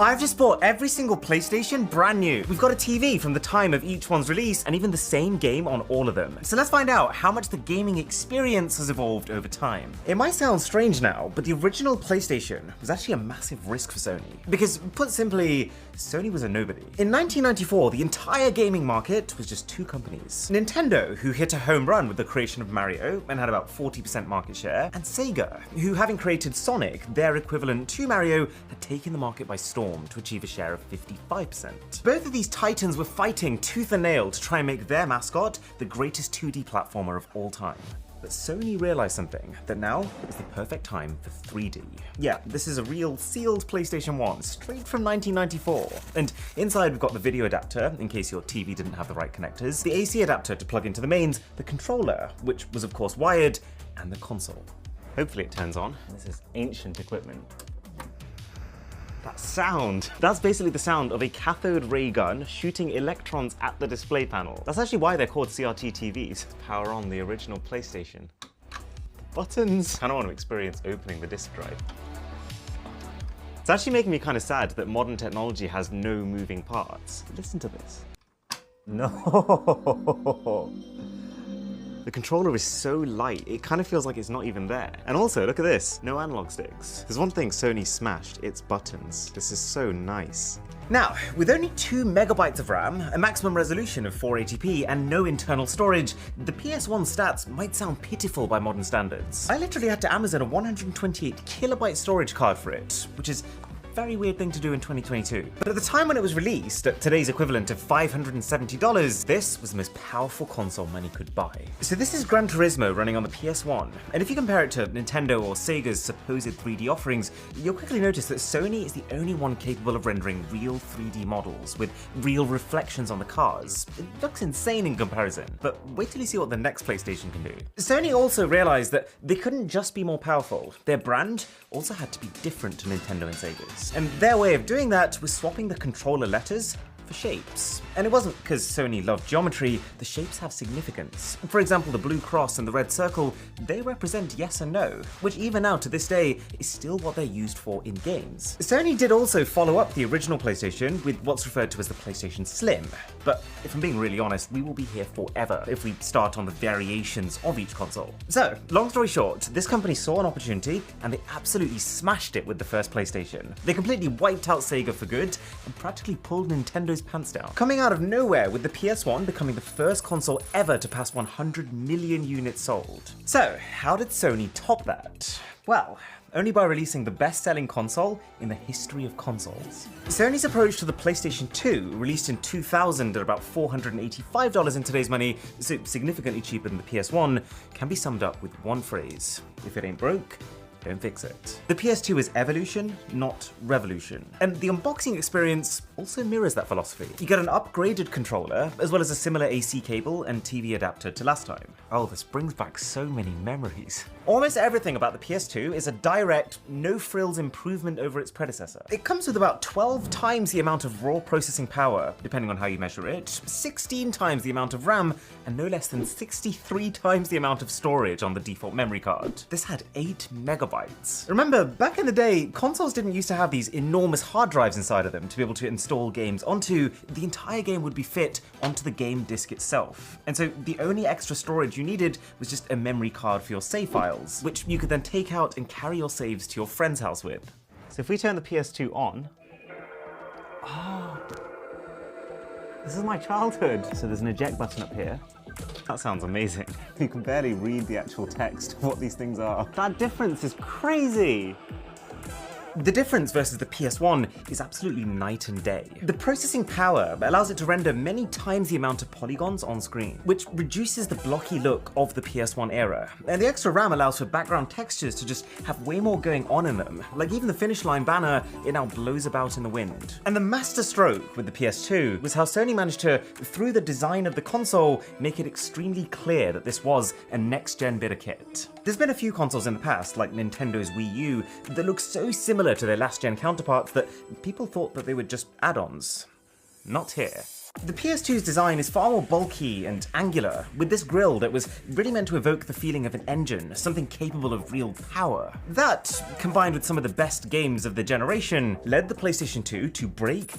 I've just bought every single PlayStation brand new. We've got a TV from the time of each one's release and even the same game on all of them. So let's find out how much the gaming experience has evolved over time. It might sound strange now, but the original PlayStation was actually a massive risk for Sony. Because, put simply, Sony was a nobody. In 1994, the entire gaming market was just two companies. Nintendo, who hit a home run with the creation of Mario and had about 40% market share, and Sega, who, having created Sonic, their equivalent to Mario, had taken the market by storm to achieve a share of 55%. Both of these titans were fighting tooth and nail to try and make their mascot the greatest 2D platformer of all time. But Sony realized something, that now is the perfect time for 3D. Yeah, this is a real sealed PlayStation 1, straight from 1994. And inside we've got the video adapter, in case your TV didn't have the right connectors, the AC adapter to plug into the mains, the controller, which was of course wired, and the console. Hopefully it turns on. This is ancient equipment. That sound! That's basically the sound of a cathode ray gun shooting electrons at the display panel. That's actually why they're called CRT TVs. Power on the original PlayStation. Buttons! I kind of want to experience opening the disc drive. It's actually making me kind of sad that modern technology has no moving parts. Listen to this. No! The controller is so light, it kind of feels like it's not even there. And also, look at this, no analog sticks. There's one thing Sony smashed, it's buttons. This is so nice. Now, with only 2 megabytes of RAM, a maximum resolution of 480p, and no internal storage, the PS1 stats might sound pitiful by modern standards. I literally had to Amazon a 128 kilobyte storage card for it, which is very weird thing to do in 2022. But at the time when it was released, at today's equivalent of $570, this was the most powerful console money could buy. So this is Gran Turismo running on the PS1, and if you compare it to Nintendo or Sega's supposed 3D offerings, you'll quickly notice that Sony is the only one capable of rendering real 3D models with real reflections on the cars. It looks insane in comparison, but wait till you see what the next PlayStation can do. Sony also realized that they couldn't just be more powerful, their brand also had to be different to Nintendo and Sega's. And their way of doing that was swapping the controller letters for shapes. And it wasn't because Sony loved geometry, the shapes have significance. For example, the blue cross and the red circle, they represent yes and no, which even now to this day is still what they're used for in games. Sony did also follow up the original PlayStation with what's referred to as the PlayStation Slim, but if I'm being really honest, we will be here forever if we start on the variations of each console. So, long story short, this company saw an opportunity and they absolutely smashed it with the first PlayStation. They completely wiped out Sega for good and practically pulled Nintendo's pants down. Coming out of nowhere with the PS1 becoming the first console ever to pass 100 million units sold. So, how did Sony top that? Well, only by releasing the best-selling console in the history of consoles. Sony's approach to the PlayStation 2, released in 2000 at about $485 in today's money, so significantly cheaper than the PS1, can be summed up with one phrase: if it ain't broke, don't fix it. The PS2 is evolution, not revolution. And the unboxing experience also mirrors that philosophy. You get an upgraded controller, as well as a similar AC cable and TV adapter to last time. Oh, this brings back so many memories. Almost everything about the PS2 is a direct, no-frills improvement over its predecessor. It comes with about 12 times the amount of raw processing power, depending on how you measure it, 16 times the amount of RAM, and no less than 63 times the amount of storage on the default memory card. This had 8 megabytes. Remember, back in the day, consoles didn't used to have these enormous hard drives inside of them to be able to install games onto. The entire game would be fit onto the game disc itself. And so the only extra storage you needed was just a memory card for your save files, which you could then take out and carry your saves to your friend's house with. So if we turn the PS2 on, oh, this is my childhood. So there's an eject button up here. That sounds amazing. You can barely read the actual text of what these things are. That difference is crazy. The difference versus the PS1 is absolutely night and day. The processing power allows it to render many times the amount of polygons on screen, which reduces the blocky look of the PS1 era. And the extra RAM allows for background textures to just have way more going on in them. Like even the finish line banner, it now blows about in the wind. And the master stroke with the PS2 was how Sony managed to, through the design of the console, make it extremely clear that this was a next-gen bit of kit. There's been a few consoles in the past, like Nintendo's Wii U, that look so similar to their last-gen counterparts that people thought that they were just add-ons. Not here. The PS2's design is far more bulky and angular, with this grille that was really meant to evoke the feeling of an engine, something capable of real power. That, combined with some of the best games of the generation, led the PlayStation 2 to break